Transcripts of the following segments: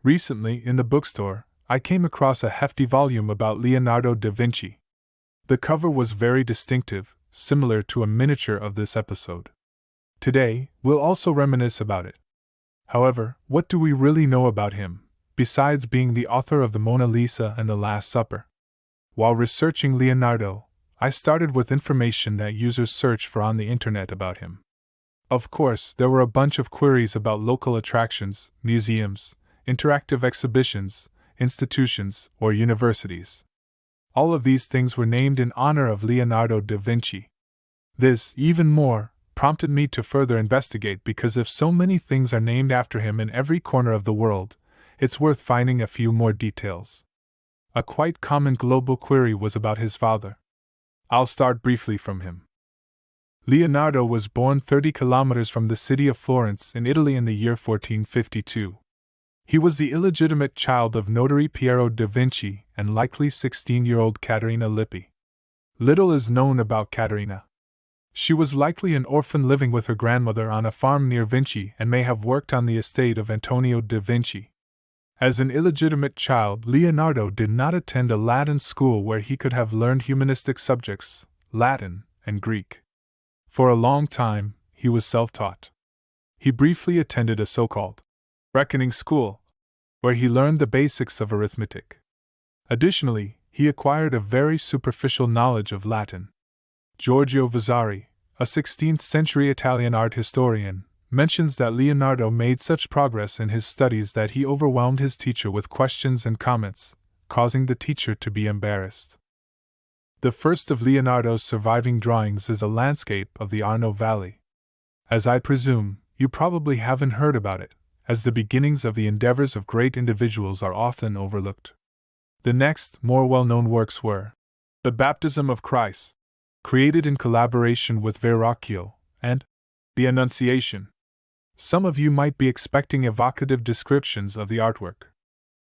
Recently, in the bookstore, I came across a hefty volume about Leonardo da Vinci. The cover was very distinctive, similar to a miniature of this episode. Today, we'll also reminisce about it. However, what do we really know about him, besides being the author of the Mona Lisa and the Last Supper? While researching Leonardo, I started with information that users search for on the internet about him. Of course, there were a bunch of queries about local attractions, museums, interactive exhibitions, institutions, or universities. All of these things were named in honor of Leonardo da Vinci. This, even more, prompted me to further investigate because if so many things are named after him in every corner of the world, it's worth finding a few more details. A quite common global query was about his father. I'll start briefly from him. Leonardo was born 30 kilometers from the city of Florence in Italy in the year 1452. He was the illegitimate child of notary Piero da Vinci and likely 16-year-old Caterina Lippi. Little is known about Caterina. She was likely an orphan living with her grandmother on a farm near Vinci and may have worked on the estate of Antonio da Vinci. As an illegitimate child, Leonardo did not attend a Latin school where he could have learned humanistic subjects, Latin and Greek. For a long time, he was self-taught. He briefly attended a so-called reckoning school, where he learned the basics of arithmetic. Additionally, he acquired a very superficial knowledge of Latin. Giorgio Vasari, a 16th-century Italian art historian, mentions that Leonardo made such progress in his studies that he overwhelmed his teacher with questions and comments, causing the teacher to be embarrassed. The first of Leonardo's surviving drawings is a landscape of the Arno Valley. As I presume, you probably haven't heard about it, as the beginnings of the endeavors of great individuals are often overlooked. The next, more well-known works were The Baptism of Christ, created in collaboration with Verrocchio, and The Annunciation. Some of you might be expecting evocative descriptions of the artwork.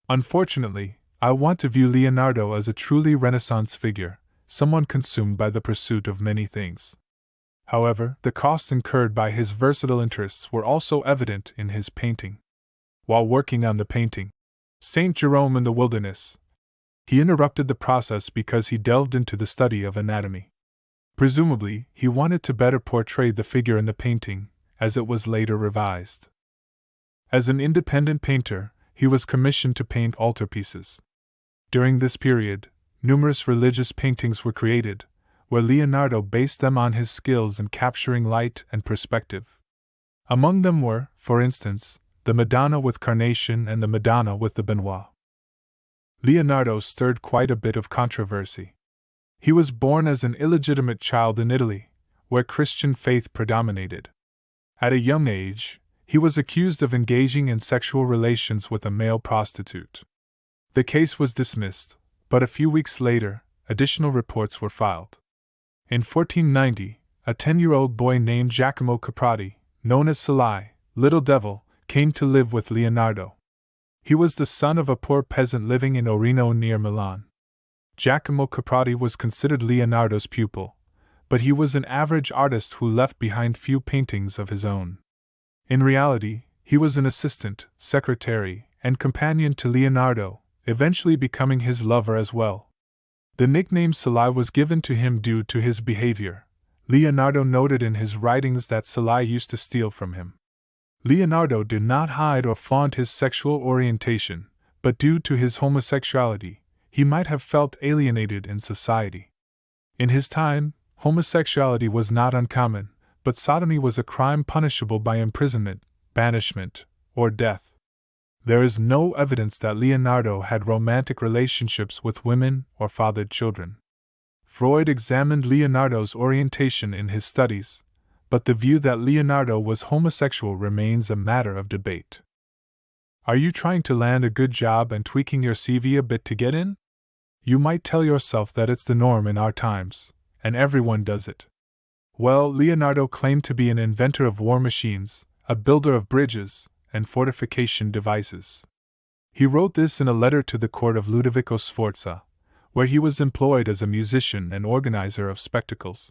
Unfortunately, I want to view Leonardo as a truly Renaissance figure, someone consumed by the pursuit of many things. However, the costs incurred by his versatile interests were also evident in his painting. While working on the painting, St. Jerome in the Wilderness, he interrupted the process because he delved into the study of anatomy. Presumably, he wanted to better portray the figure in the painting, as it was later revised. As an independent painter, he was commissioned to paint altarpieces. During this period, numerous religious paintings were created, where Leonardo based them on his skills in capturing light and perspective. Among them were, for instance, the Madonna with Carnation and the Madonna with the Benoit. Leonardo stirred quite a bit of controversy. He was born as an illegitimate child in Italy, where Christian faith predominated. At a young age, he was accused of engaging in sexual relations with a male prostitute. The case was dismissed, but a few weeks later, additional reports were filed. In 1490, a 10-year-old boy named Giacomo Caprati, known as Salai, Little Devil, came to live with Leonardo. He was the son of a poor peasant living in Orino near Milan. Giacomo Caprati was considered Leonardo's pupil, but he was an average artist who left behind few paintings of his own. In reality, he was an assistant, secretary, and companion to Leonardo, eventually becoming his lover as well. The nickname Salai was given to him due to his behavior. Leonardo noted in his writings that Salai used to steal from him. Leonardo did not hide or flaunt his sexual orientation, but due to his homosexuality, he might have felt alienated in society. In his time, homosexuality was not uncommon, but sodomy was a crime punishable by imprisonment, banishment, or death. There is no evidence that Leonardo had romantic relationships with women or fathered children. Freud examined Leonardo's orientation in his studies, but the view that Leonardo was homosexual remains a matter of debate. Are you trying to land a good job and tweaking your CV a bit to get in? You might tell yourself that it's the norm in our times, and everyone does it. Well, Leonardo claimed to be an inventor of war machines, a builder of bridges, and fortification devices. He wrote this in a letter to the court of Ludovico Sforza, where he was employed as a musician and organizer of spectacles.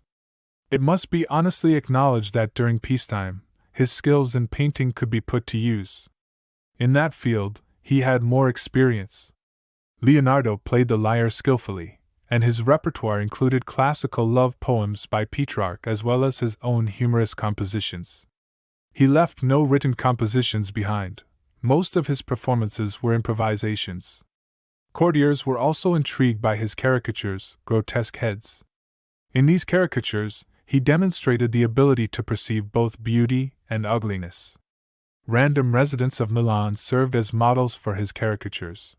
It must be honestly acknowledged that during peacetime, his skills in painting could be put to use. In that field, he had more experience. Leonardo played the lyre skillfully, and his repertoire included classical love poems by Petrarch as well as his own humorous compositions. He left no written compositions behind. Most of his performances were improvisations. Courtiers were also intrigued by his caricatures, grotesque heads. In these caricatures, he demonstrated the ability to perceive both beauty and ugliness. Random residents of Milan served as models for his caricatures.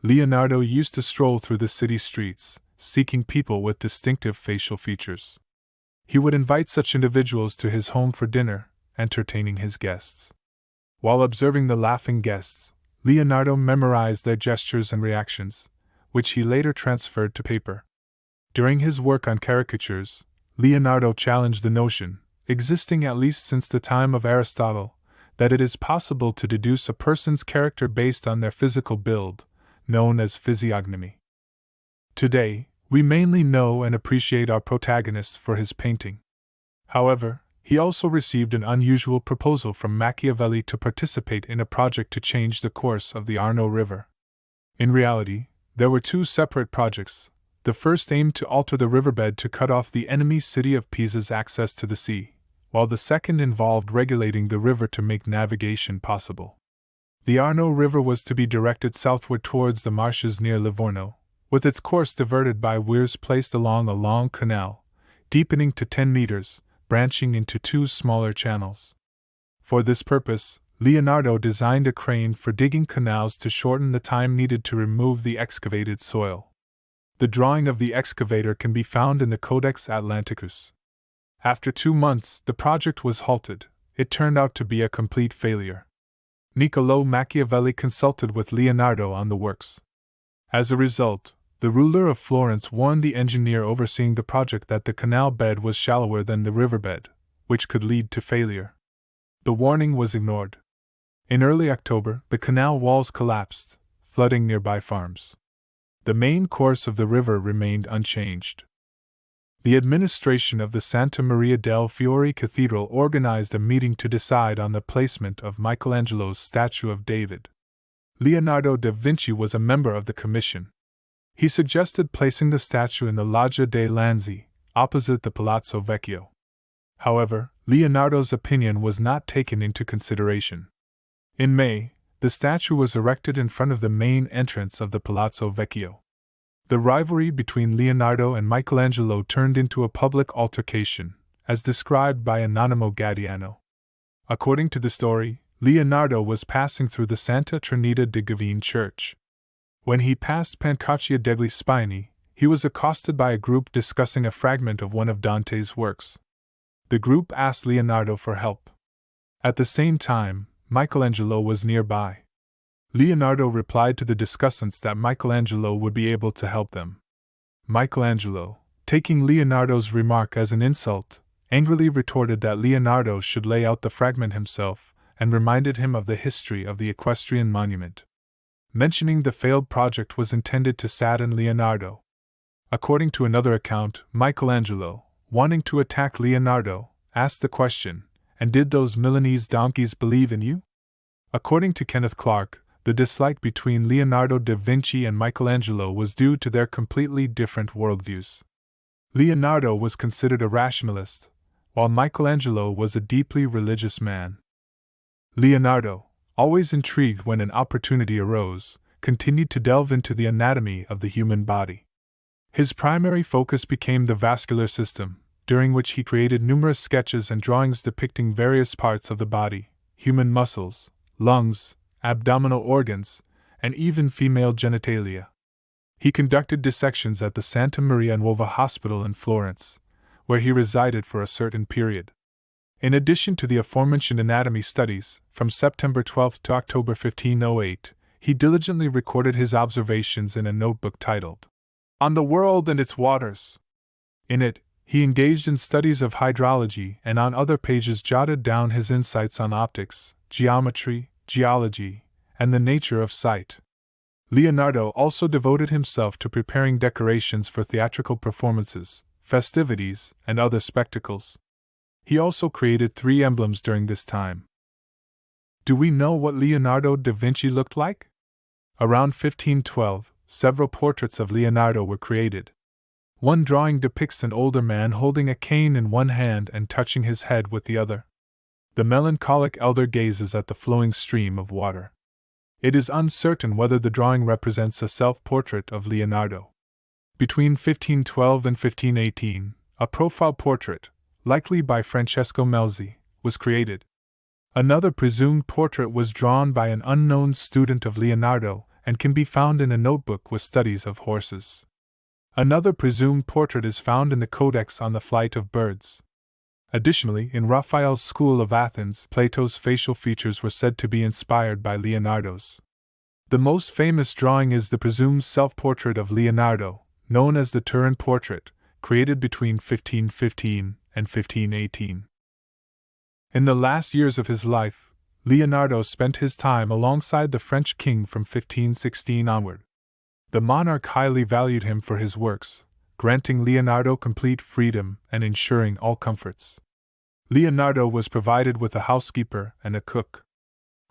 Leonardo used to stroll through the city streets, seeking people with distinctive facial features. He would invite such individuals to his home for dinner, entertaining his guests. While observing the laughing guests, Leonardo memorized their gestures and reactions, which he later transferred to paper. During his work on caricatures, Leonardo challenged the notion, existing at least since the time of Aristotle, that it is possible to deduce a person's character based on their physical build, known as physiognomy. Today, we mainly know and appreciate our protagonist for his painting. However, he also received an unusual proposal from Machiavelli to participate in a project to change the course of the Arno River. In reality, there were two separate projects. The first aimed to alter the riverbed to cut off the enemy city of Pisa's access to the sea, while the second involved regulating the river to make navigation possible. The Arno River was to be directed southward towards the marshes near Livorno, with its course diverted by weirs placed along a long canal, deepening to 10 meters, branching into two smaller channels. For this purpose, Leonardo designed a crane for digging canals to shorten the time needed to remove the excavated soil. The drawing of the excavator can be found in the Codex Atlanticus. After 2 months, the project was halted. It turned out to be a complete failure. Niccolò Machiavelli consulted with Leonardo on the works. As a result, the ruler of Florence warned the engineer overseeing the project that the canal bed was shallower than the riverbed, which could lead to failure. The warning was ignored. In early October, the canal walls collapsed, flooding nearby farms. The main course of the river remained unchanged. The administration of the Santa Maria del Fiore Cathedral organized a meeting to decide on the placement of Michelangelo's statue of David. Leonardo da Vinci was a member of the commission. He suggested placing the statue in the Loggia dei Lanzi, opposite the Palazzo Vecchio. However, Leonardo's opinion was not taken into consideration. In May, the statue was erected in front of the main entrance of the Palazzo Vecchio. The rivalry between Leonardo and Michelangelo turned into a public altercation, as described by Anonimo Gadiano. According to the story, Leonardo was passing through the Santa Trinita di Gavine church. When he passed Pancaccia degli Spini, he was accosted by a group discussing a fragment of one of Dante's works. The group asked Leonardo for help. At the same time, Michelangelo was nearby. Leonardo replied to the discussants that Michelangelo would be able to help them. Michelangelo, taking Leonardo's remark as an insult, angrily retorted that Leonardo should lay out the fragment himself, and reminded him of the history of the equestrian monument. Mentioning the failed project was intended to sadden Leonardo. According to another account, Michelangelo, wanting to attack Leonardo, asked the question, "And did those Milanese donkeys believe in you?" According to Kenneth Clark, the dislike between Leonardo da Vinci and Michelangelo was due to their completely different worldviews. Leonardo was considered a rationalist, while Michelangelo was a deeply religious man. Leonardo, always intrigued when an opportunity arose, continued to delve into the anatomy of the human body. His primary focus became the vascular system, during which he created numerous sketches and drawings depicting various parts of the body, human muscles, lungs, abdominal organs, and even female genitalia. He conducted dissections at the Santa Maria Nuova Hospital in Florence, where he resided for a certain period. In addition to the aforementioned anatomy studies, from September 12 to October 1508, he diligently recorded his observations in a notebook titled, "On the World and Its Waters." In it, he engaged in studies of hydrology and on other pages jotted down his insights on optics, geometry, geology, and the nature of sight. Leonardo also devoted himself to preparing decorations for theatrical performances, festivities, and other spectacles. He also created 3 emblems during this time. Do we know what Leonardo da Vinci looked like? Around 1512, several portraits of Leonardo were created. One drawing depicts an older man holding a cane in one hand and touching his head with the other. The melancholic elder gazes at the flowing stream of water. It is uncertain whether the drawing represents a self-portrait of Leonardo. Between 1512 and 1518, a profile portrait, likely by Francesco Melzi, was created. Another presumed portrait was drawn by an unknown student of Leonardo and can be found in a notebook with studies of horses. Another presumed portrait is found in the Codex on the Flight of Birds. Additionally, in Raphael's school of Athens, Plato's facial features were said to be inspired by Leonardo's. The most famous drawing is the presumed self-portrait of Leonardo, known as the Turin portrait, created between 1515 and 1518. In the last years of his life, Leonardo spent his time alongside the French king from 1516 onward. The monarch highly valued him for his works, granting Leonardo complete freedom and ensuring all comforts. Leonardo was provided with a housekeeper and a cook.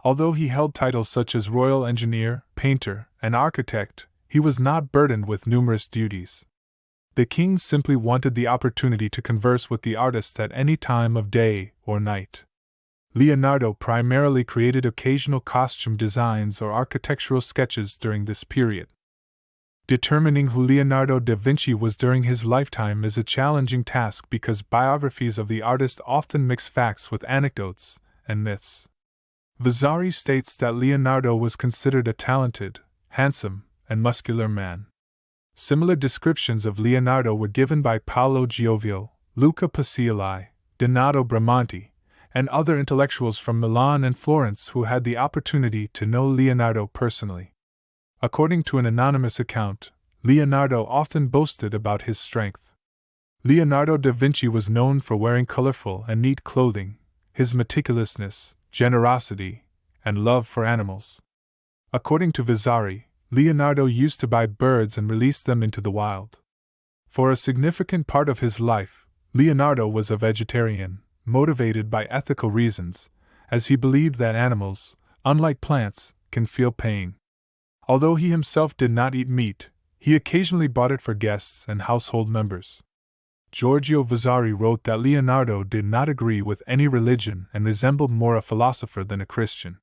Although he held titles such as royal engineer, painter, and architect, he was not burdened with numerous duties. The king simply wanted the opportunity to converse with the artist at any time of day or night. Leonardo primarily created occasional costume designs or architectural sketches during this period. Determining who Leonardo da Vinci was during his lifetime is a challenging task because biographies of the artist often mix facts with anecdotes and myths. Vasari states that Leonardo was considered a talented, handsome, and muscular man. Similar descriptions of Leonardo were given by Paolo Giovio, Luca Pacioli, Donato Bramante, and other intellectuals from Milan and Florence who had the opportunity to know Leonardo personally. According to an anonymous account, Leonardo often boasted about his strength. Leonardo da Vinci was known for wearing colorful and neat clothing, his meticulousness, generosity, and love for animals. According to Vasari, Leonardo used to buy birds and release them into the wild. For a significant part of his life, Leonardo was a vegetarian, motivated by ethical reasons, as he believed that animals, unlike plants, can feel pain. Although he himself did not eat meat, he occasionally bought it for guests and household members. Giorgio Vasari wrote that Leonardo did not agree with any religion and resembled more a philosopher than a Christian.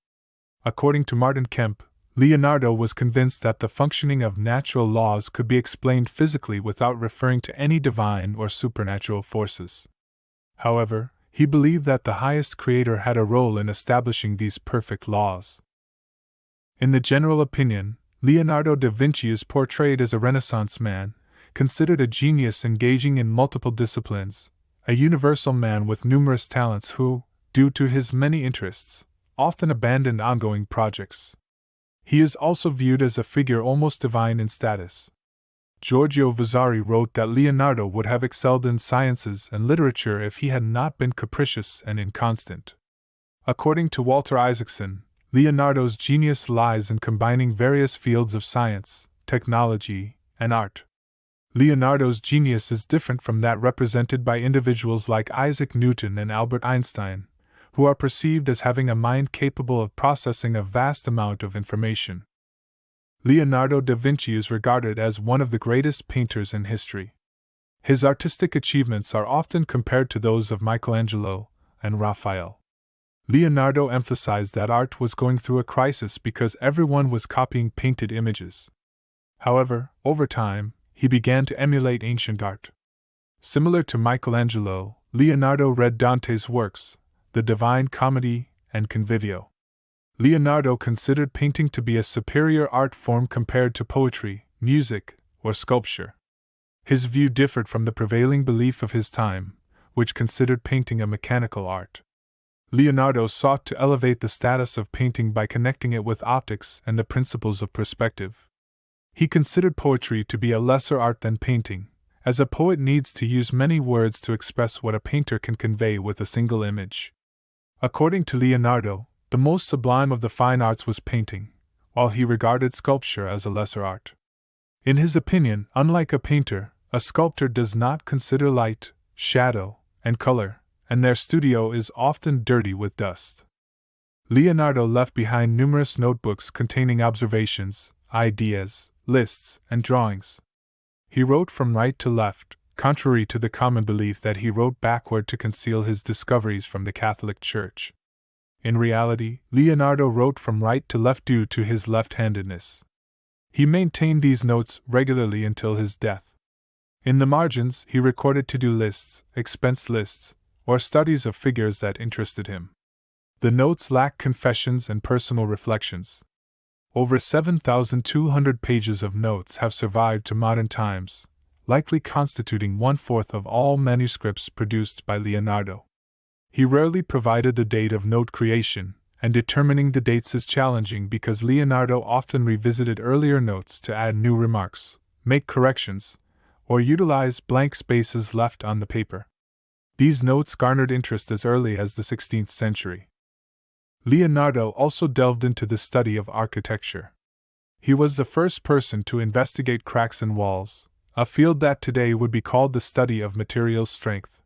According to Martin Kemp, Leonardo was convinced that the functioning of natural laws could be explained physically without referring to any divine or supernatural forces. However, he believed that the highest creator had a role in establishing these perfect laws. In the general opinion, Leonardo da Vinci is portrayed as a Renaissance man, considered a genius engaging in multiple disciplines, a universal man with numerous talents who, due to his many interests, often abandoned ongoing projects. He is also viewed as a figure almost divine in status. Giorgio Vasari wrote that Leonardo would have excelled in sciences and literature if he had not been capricious and inconstant. According to Walter Isaacson, Leonardo's genius lies in combining various fields of science, technology, and art. Leonardo's genius is different from that represented by individuals like Isaac Newton and Albert Einstein, who are perceived as having a mind capable of processing a vast amount of information. Leonardo da Vinci is regarded as one of the greatest painters in history. His artistic achievements are often compared to those of Michelangelo and Raphael. Leonardo emphasized that art was going through a crisis because everyone was copying painted images. However, over time, he began to emulate ancient art. Similar to Michelangelo, Leonardo read Dante's works, the Divine Comedy and Convivio. Leonardo considered painting to be a superior art form compared to poetry, music, or sculpture. His view differed from the prevailing belief of his time, which considered painting a mechanical art. Leonardo sought to elevate the status of painting by connecting it with optics and the principles of perspective. He considered poetry to be a lesser art than painting, as a poet needs to use many words to express what a painter can convey with a single image. According to Leonardo, the most sublime of the fine arts was painting, while he regarded sculpture as a lesser art. In his opinion, unlike a painter, a sculptor does not consider light, shadow, and color, and their studio is often dirty with dust. Leonardo left behind numerous notebooks containing observations, ideas, lists, and drawings. He wrote from right to left, contrary to the common belief that he wrote backward to conceal his discoveries from the Catholic Church. In reality, Leonardo wrote from right to left due to his left-handedness. He maintained these notes regularly until his death. In the margins, he recorded to-do lists, expense lists, or studies of figures that interested him. The notes lack confessions and personal reflections. Over 7,200 pages of notes have survived to modern times, likely constituting 1/4 of all manuscripts produced by Leonardo. He rarely provided the date of note creation, and determining the dates is challenging because Leonardo often revisited earlier notes to add new remarks, make corrections, or utilize blank spaces left on the paper. These notes garnered interest as early as the 16th century. Leonardo also delved into the study of architecture. He was the first person to investigate cracks in walls, a field that today would be called the study of material strength.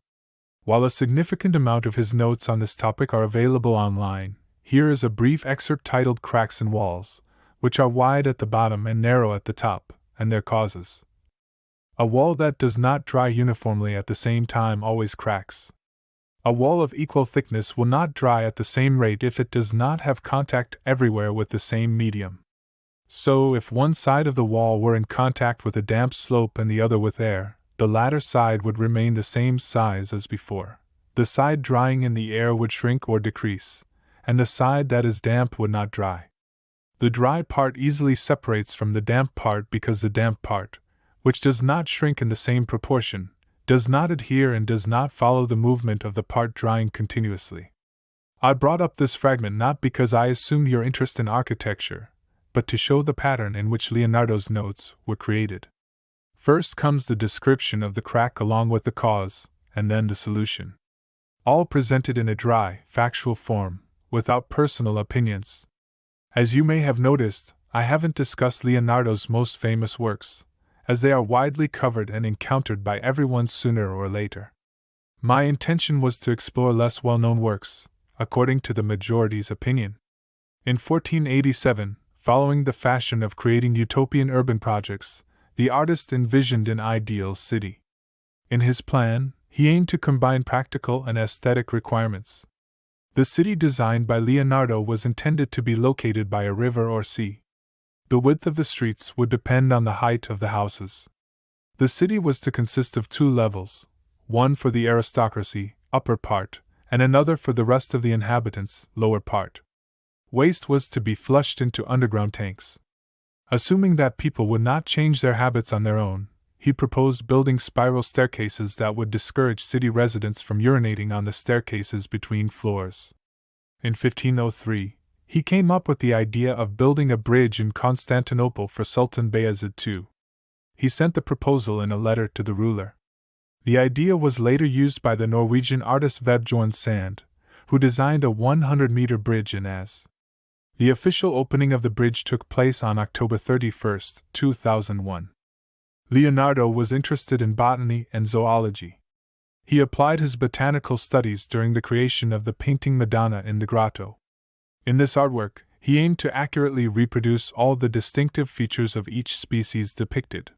While a significant amount of his notes on this topic are available online, here is a brief excerpt titled Cracks in Walls, which are wide at the bottom and narrow at the top, and their causes. A wall that does not dry uniformly at the same time always cracks. A wall of equal thickness will not dry at the same rate if it does not have contact everywhere with the same medium. So, if one side of the wall were in contact with a damp slope and the other with air, the latter side would remain the same size as before. The side drying in the air would shrink or decrease, and the side that is damp would not dry. The dry part easily separates from the damp part because the damp part, which does not shrink in the same proportion, does not adhere and does not follow the movement of the part drying continuously. I brought up this fragment not because I assumed your interest in architecture, but to show the pattern in which Leonardo's notes were created. First comes the description of the crack along with the cause, and then the solution. All presented in a dry, factual form, without personal opinions. As you may have noticed, I haven't discussed Leonardo's most famous works, as they are widely covered and encountered by everyone sooner or later. My intention was to explore less well-known works, according to the majority's opinion. In 1487, following the fashion of creating utopian urban projects, the artist envisioned an ideal city. In his plan, he aimed to combine practical and aesthetic requirements. The city designed by Leonardo was intended to be located by a river or sea. The width of the streets would depend on the height of the houses. The city was to consist of 2 levels, one for the aristocracy, upper part, and another for the rest of the inhabitants, lower part. Waste was to be flushed into underground tanks. Assuming that people would not change their habits on their own, he proposed building spiral staircases that would discourage city residents from urinating on the staircases between floors. In 1503, he came up with the idea of building a bridge in Constantinople for Sultan Bayezid II. He sent the proposal in a letter to the ruler. The idea was later used by the Norwegian artist Vebjørn Sand, who designed a 100-meter bridge in As. The official opening of the bridge took place on October 31, 2001. Leonardo was interested in botany and zoology. He applied his botanical studies during the creation of the painting Madonna in the Grotto. In this artwork, he aimed to accurately reproduce all the distinctive features of each species depicted.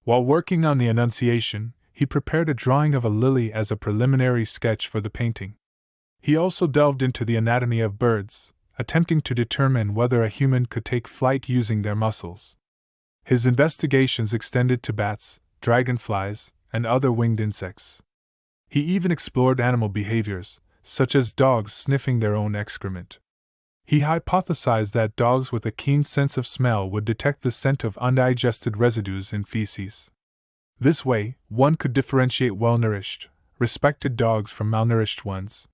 While working on the Annunciation, he prepared a drawing of a lily as a preliminary sketch for the painting. He also delved into the anatomy of birds, attempting to determine whether a human could take flight using their muscles. His investigations extended to bats, dragonflies, and other winged insects. He even explored animal behaviors, such as dogs sniffing their own excrement. He hypothesized that dogs with a keen sense of smell would detect the scent of undigested residues in feces. This way, one could differentiate well-nourished, respected dogs from malnourished ones.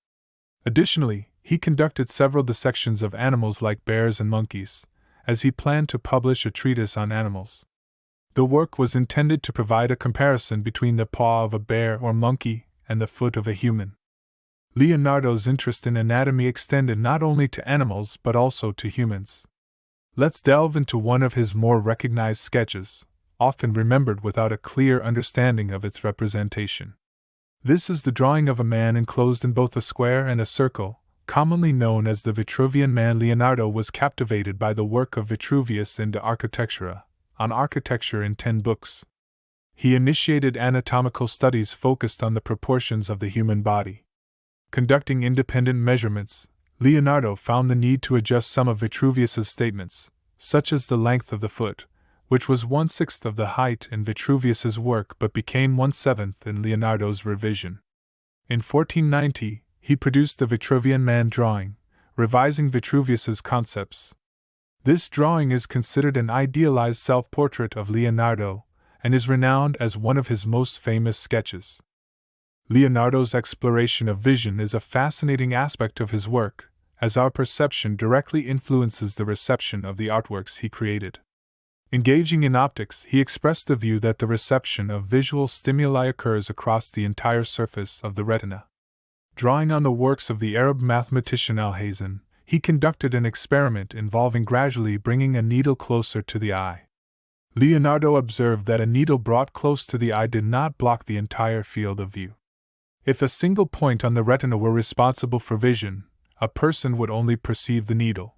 Additionally, he conducted several dissections of animals like bears and monkeys, as he planned to publish a treatise on animals. The work was intended to provide a comparison between the paw of a bear or monkey and the foot of a human. Leonardo's interest in anatomy extended not only to animals but also to humans. Let's delve into one of his more recognized sketches, often remembered without a clear understanding of its representation. This is the drawing of a man enclosed in both a square and a circle, commonly known as the Vitruvian Man. Leonardo was captivated by the work of Vitruvius in De Architectura, on architecture in 10 books. He initiated anatomical studies focused on the proportions of the human body. Conducting independent measurements, Leonardo found the need to adjust some of Vitruvius's statements, such as the length of the foot, which was 1/6 of the height in Vitruvius's work but became 1/7 in Leonardo's revision. In 1490, he produced the Vitruvian Man drawing, revising Vitruvius's concepts. This drawing is considered an idealized self-portrait of Leonardo, and is renowned as one of his most famous sketches. Leonardo's exploration of vision is a fascinating aspect of his work, as our perception directly influences the reception of the artworks he created. Engaging in optics, he expressed the view that the reception of visual stimuli occurs across the entire surface of the retina. Drawing on the works of the Arab mathematician Alhazen, he conducted an experiment involving gradually bringing a needle closer to the eye. Leonardo observed that a needle brought close to the eye did not block the entire field of view. If a single point on the retina were responsible for vision, a person would only perceive the needle.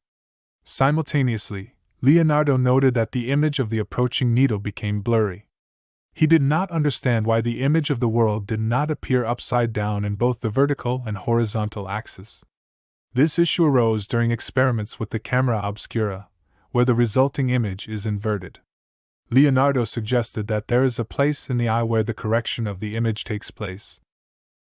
Simultaneously, Leonardo noted that the image of the approaching needle became blurry. He did not understand why the image of the world did not appear upside down in both the vertical and horizontal axes. This issue arose during experiments with the camera obscura, where the resulting image is inverted. Leonardo suggested that there is a place in the eye where the correction of the image takes place.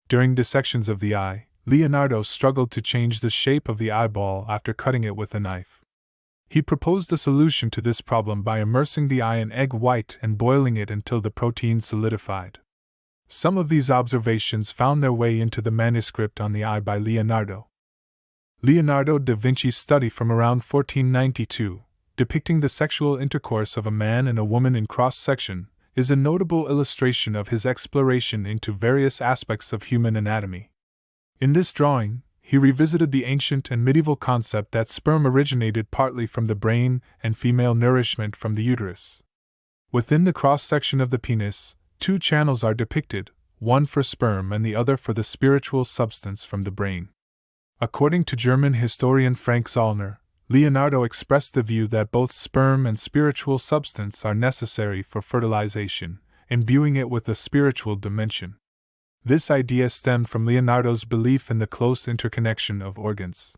During dissections of the eye, Leonardo struggled to change the shape of the eyeball after cutting it with a knife. He proposed a solution to this problem by immersing the eye in egg white and boiling it until the protein solidified. Some of these observations found their way into the manuscript on the eye by Leonardo. Leonardo da Vinci's study from around 1492, depicting the sexual intercourse of a man and a woman in cross-section, is a notable illustration of his exploration into various aspects of human anatomy. In this drawing, he revisited the ancient and medieval concept that sperm originated partly from the brain and female nourishment from the uterus. Within the cross-section of the penis, 2 channels are depicted, one for sperm and the other for the spiritual substance from the brain. According to German historian Frank Zollner, Leonardo expressed the view that both sperm and spiritual substance are necessary for fertilization, imbuing it with a spiritual dimension. This idea stemmed from Leonardo's belief in the close interconnection of organs.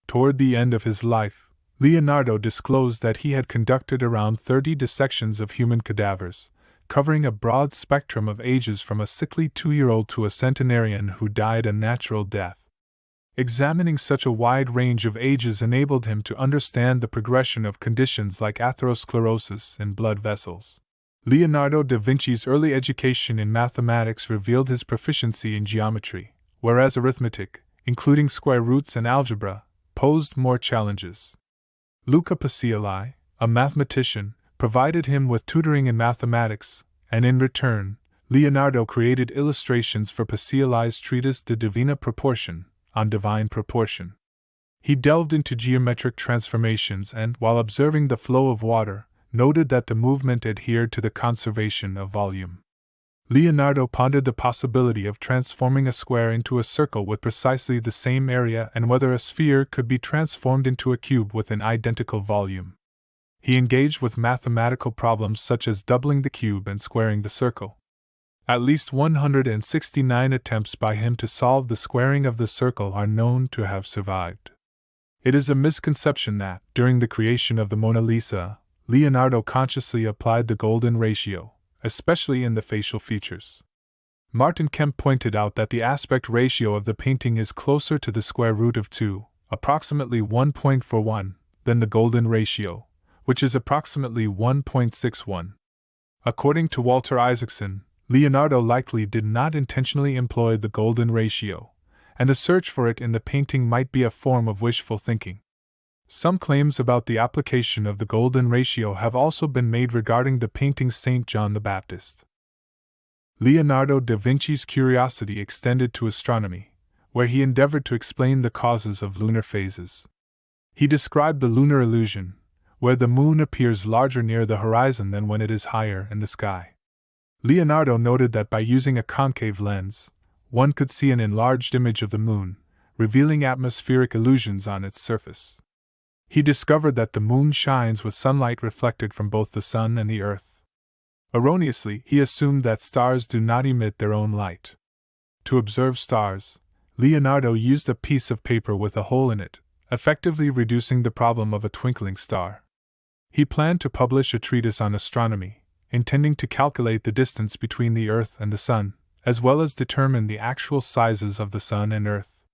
Toward the end of his life, Leonardo disclosed that he had conducted around 30 dissections of human cadavers, covering a broad spectrum of ages from a sickly 2-year-old to a centenarian who died a natural death. Examining such a wide range of ages enabled him to understand the progression of conditions like atherosclerosis in blood vessels. Leonardo da Vinci's early education in mathematics revealed his proficiency in geometry, whereas arithmetic, including square roots and algebra, posed more challenges. Luca Pacioli, a mathematician, provided him with tutoring in mathematics, and in return, Leonardo created illustrations for Pacioli's treatise De Divina Proportion, on divine proportion. He delved into geometric transformations and, while observing the flow of water, noted that the movement adhered to the conservation of volume. Leonardo pondered the possibility of transforming a square into a circle with precisely the same area and whether a sphere could be transformed into a cube with an identical volume. He engaged with mathematical problems such as doubling the cube and squaring the circle. At least 169 attempts by him to solve the squaring of the circle are known to have survived. It is a misconception that, during the creation of the Mona Lisa, Leonardo consciously applied the golden ratio, especially in the facial features. Martin Kemp pointed out that the aspect ratio of the painting is closer to the square root of 2, approximately 1.41, than the golden ratio, which is approximately 1.61. According to Walter Isaacson, Leonardo likely did not intentionally employ the golden ratio, and the search for it in the painting might be a form of wishful thinking. Some claims about the application of the golden ratio have also been made regarding the painting St. John the Baptist. Leonardo da Vinci's curiosity extended to astronomy, where he endeavored to explain the causes of lunar phases. He described the lunar illusion, where the moon appears larger near the horizon than when it is higher in the sky. Leonardo noted that by using a concave lens, one could see an enlarged image of the moon, revealing atmospheric illusions on its surface. He discovered that the moon shines with sunlight reflected from both the sun and the earth. Erroneously, he assumed that stars do not emit their own light. To observe stars, Leonardo used a piece of paper with a hole in it, effectively reducing the problem of a twinkling star. He planned to publish a treatise on astronomy, intending to calculate the distance between the Earth and the Sun, as well as determine the actual sizes of the Sun and Earth.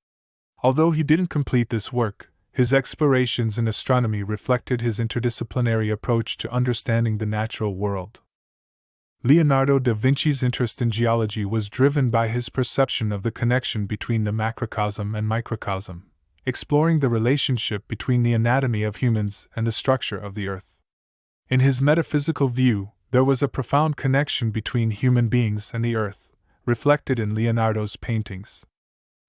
Although he didn't complete this work, his explorations in astronomy reflected his interdisciplinary approach to understanding the natural world. Leonardo da Vinci's interest in geology was driven by his perception of the connection between the macrocosm and microcosm, exploring the relationship between the anatomy of humans and the structure of the Earth. In his metaphysical view, there was a profound connection between human beings and the Earth, reflected in Leonardo's paintings.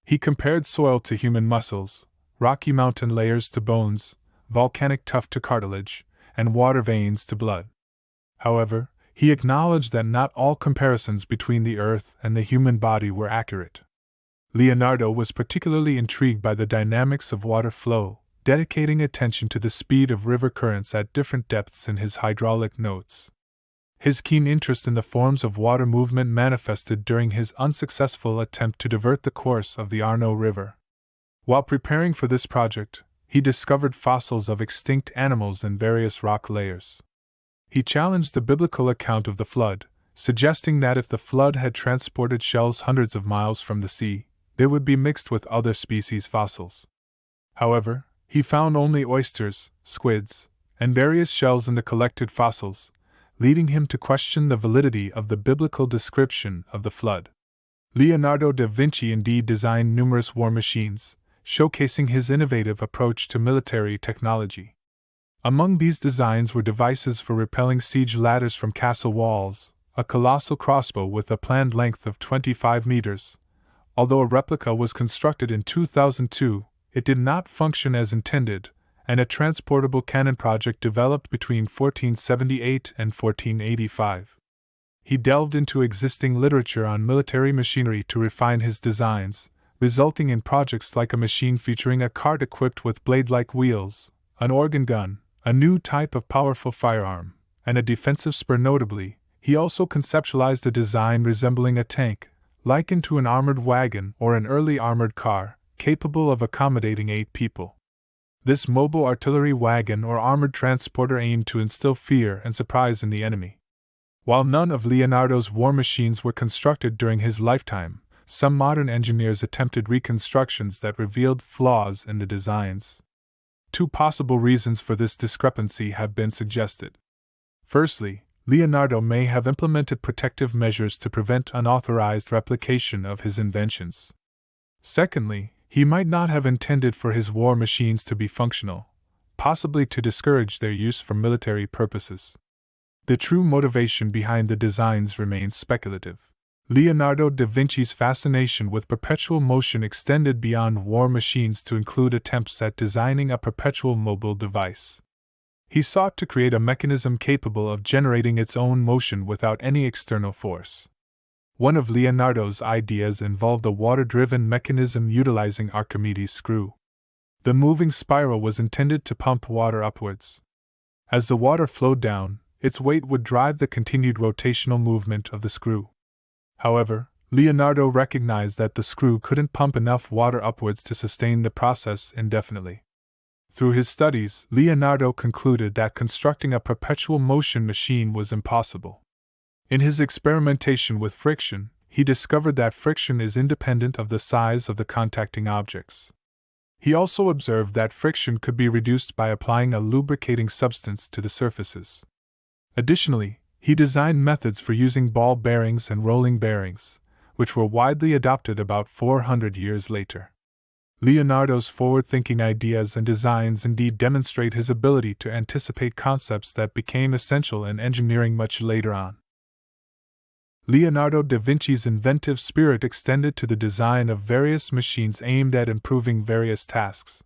He compared soil to human muscles, rocky mountain layers to bones, volcanic tuff to cartilage, and water veins to blood. However, he acknowledged that not all comparisons between the Earth and the human body were accurate. Leonardo was particularly intrigued by the dynamics of water flow, dedicating attention to the speed of river currents at different depths in his hydraulic notes. His keen interest in the forms of water movement manifested during his unsuccessful attempt to divert the course of the Arno River. While preparing for this project, he discovered fossils of extinct animals in various rock layers. He challenged the biblical account of the flood, suggesting that if the flood had transported shells hundreds of miles from the sea, they would be mixed with other species' fossils. However, he found only oysters, squids, and various shells in the collected fossils, leading him to question the validity of the biblical description of the flood. Leonardo da Vinci indeed designed numerous war machines, showcasing his innovative approach to military technology. Among these designs were devices for repelling siege ladders from castle walls, a colossal crossbow with a planned length of 25 meters. Although a replica was constructed in 2002, it did not function as intended, and a transportable cannon project developed between 1478 and 1485. He delved into existing literature on military machinery to refine his designs, resulting in projects like a machine featuring a cart equipped with blade-like wheels, an organ gun, a new type of powerful firearm, and a defensive spur. Notably, he also conceptualized a design resembling a tank, likened to an armored wagon or an early armored car, capable of accommodating 8 people. This mobile artillery wagon or armored transporter aimed to instill fear and surprise in the enemy. While none of Leonardo's war machines were constructed during his lifetime, some modern engineers attempted reconstructions that revealed flaws in the designs. 2 possible reasons for this discrepancy have been suggested. Firstly, Leonardo may have implemented protective measures to prevent unauthorized replication of his inventions. Secondly, he might not have intended for his war machines to be functional, possibly to discourage their use for military purposes. The true motivation behind the designs remains speculative. Leonardo da Vinci's fascination with perpetual motion extended beyond war machines to include attempts at designing a perpetual mobile device. He sought to create a mechanism capable of generating its own motion without any external force. One of Leonardo's ideas involved a water-driven mechanism utilizing Archimedes' screw. The moving spiral was intended to pump water upwards. As the water flowed down, its weight would drive the continued rotational movement of the screw. However, Leonardo recognized that the screw couldn't pump enough water upwards to sustain the process indefinitely. Through his studies, Leonardo concluded that constructing a perpetual motion machine was impossible. In his experimentation with friction, he discovered that friction is independent of the size of the contacting objects. He also observed that friction could be reduced by applying a lubricating substance to the surfaces. Additionally, he designed methods for using ball bearings and rolling bearings, which were widely adopted about 400 years later. Leonardo's forward-thinking ideas and designs indeed demonstrate his ability to anticipate concepts that became essential in engineering much later on. Leonardo da Vinci's inventive spirit extended to the design of various machines aimed at improving various tasks.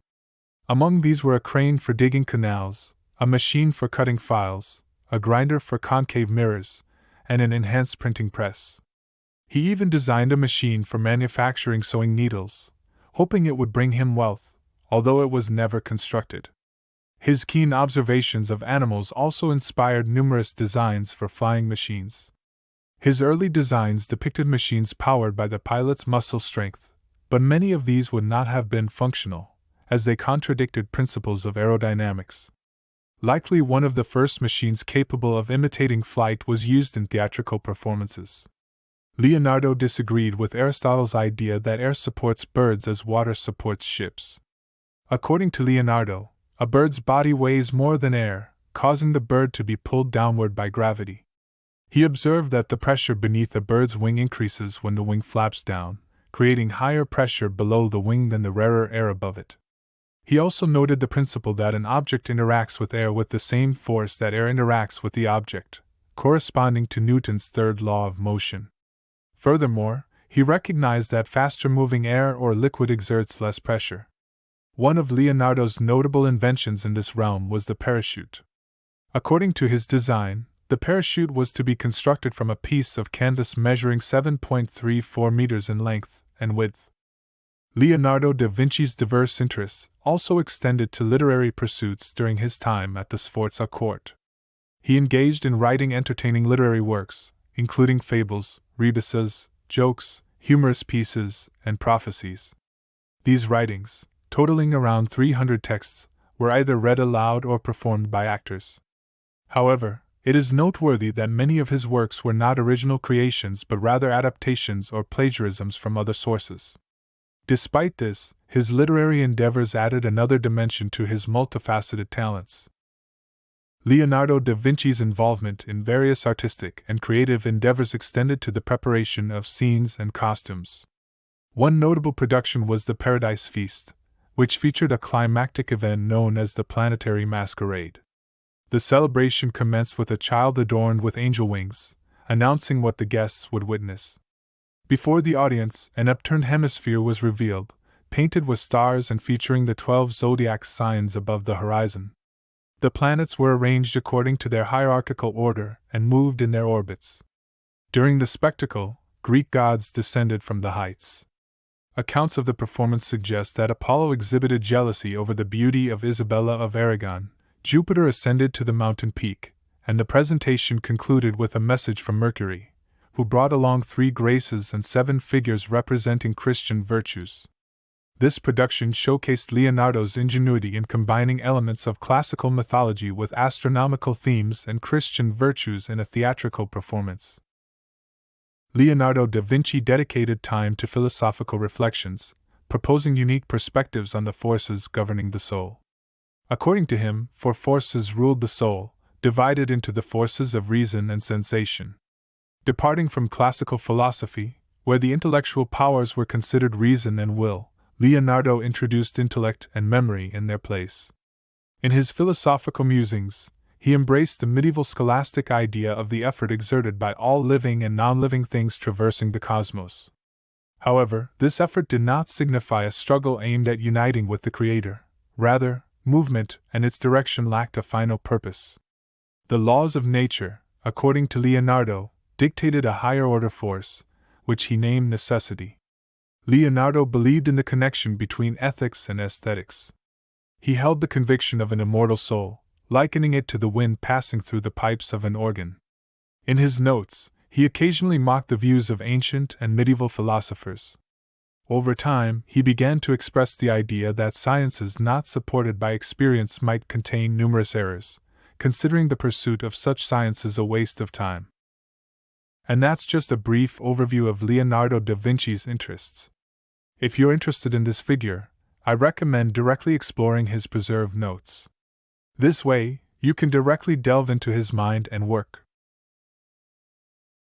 Among these were a crane for digging canals, a machine for cutting files, a grinder for concave mirrors, and an enhanced printing press. He even designed a machine for manufacturing sewing needles, hoping it would bring him wealth, although it was never constructed. His keen observations of animals also inspired numerous designs for flying machines. His early designs depicted machines powered by the pilot's muscle strength, but many of these would not have been functional, as they contradicted principles of aerodynamics. Likely one of the first machines capable of imitating flight was used in theatrical performances. Leonardo disagreed with Aristotle's idea that air supports birds as water supports ships. According to Leonardo, a bird's body weighs more than air, causing the bird to be pulled downward by gravity. He observed that the pressure beneath a bird's wing increases when the wing flaps down, creating higher pressure below the wing than the rarer air above it. He also noted the principle that an object interacts with air with the same force that air interacts with the object, corresponding to Newton's third law of motion. Furthermore, he recognized that faster-moving air or liquid exerts less pressure. One of Leonardo's notable inventions in this realm was the parachute. According to his design, the parachute was to be constructed from a piece of canvas measuring 7.34 meters in length and width. Leonardo da Vinci's diverse interests also extended to literary pursuits during his time at the Sforza court. He engaged in writing entertaining literary works, including fables, rebuses, jokes, humorous pieces, and prophecies. These writings, totaling around 300 texts, were either read aloud or performed by actors. However, it is noteworthy that many of his works were not original creations but rather adaptations or plagiarisms from other sources. Despite this, his literary endeavors added another dimension to his multifaceted talents. Leonardo da Vinci's involvement in various artistic and creative endeavors extended to the preparation of scenes and costumes. One notable production was the Paradise Feast, which featured a climactic event known as the Planetary Masquerade. The celebration commenced with a child adorned with angel wings, announcing what the guests would witness. Before the audience, an upturned hemisphere was revealed, painted with stars and featuring the 12 zodiac signs above the horizon. The planets were arranged according to their hierarchical order and moved in their orbits. During the spectacle, Greek gods descended from the heights. Accounts of the performance suggest that Apollo exhibited jealousy over the beauty of Isabella of Aragon, Jupiter ascended to the mountain peak, and the presentation concluded with a message from Mercury, who brought along 3 graces and 7 figures representing Christian virtues. This production showcased Leonardo's ingenuity in combining elements of classical mythology with astronomical themes and Christian virtues in a theatrical performance. Leonardo da Vinci dedicated time to philosophical reflections, proposing unique perspectives on the forces governing the soul. According to him, 4 forces ruled the soul, divided into the forces of reason and sensation. Departing from classical philosophy, where the intellectual powers were considered reason and will, Leonardo introduced intellect and memory in their place. In his philosophical musings, he embraced the medieval scholastic idea of the effort exerted by all living and non-living things traversing the cosmos. However, this effort did not signify a struggle aimed at uniting with the Creator. Rather, movement and its direction lacked a final purpose. The laws of nature, according to Leonardo, dictated a higher-order force, which he named necessity. Leonardo believed in the connection between ethics and aesthetics. He held the conviction of an immortal soul, likening it to the wind passing through the pipes of an organ. In his notes, he occasionally mocked the views of ancient and medieval philosophers. Over time, he began to express the idea that sciences not supported by experience might contain numerous errors, considering the pursuit of such sciences a waste of time. And that's just a brief overview of Leonardo da Vinci's interests. If you're interested in this figure, I recommend directly exploring his preserved notes. This way, you can directly delve into his mind and work.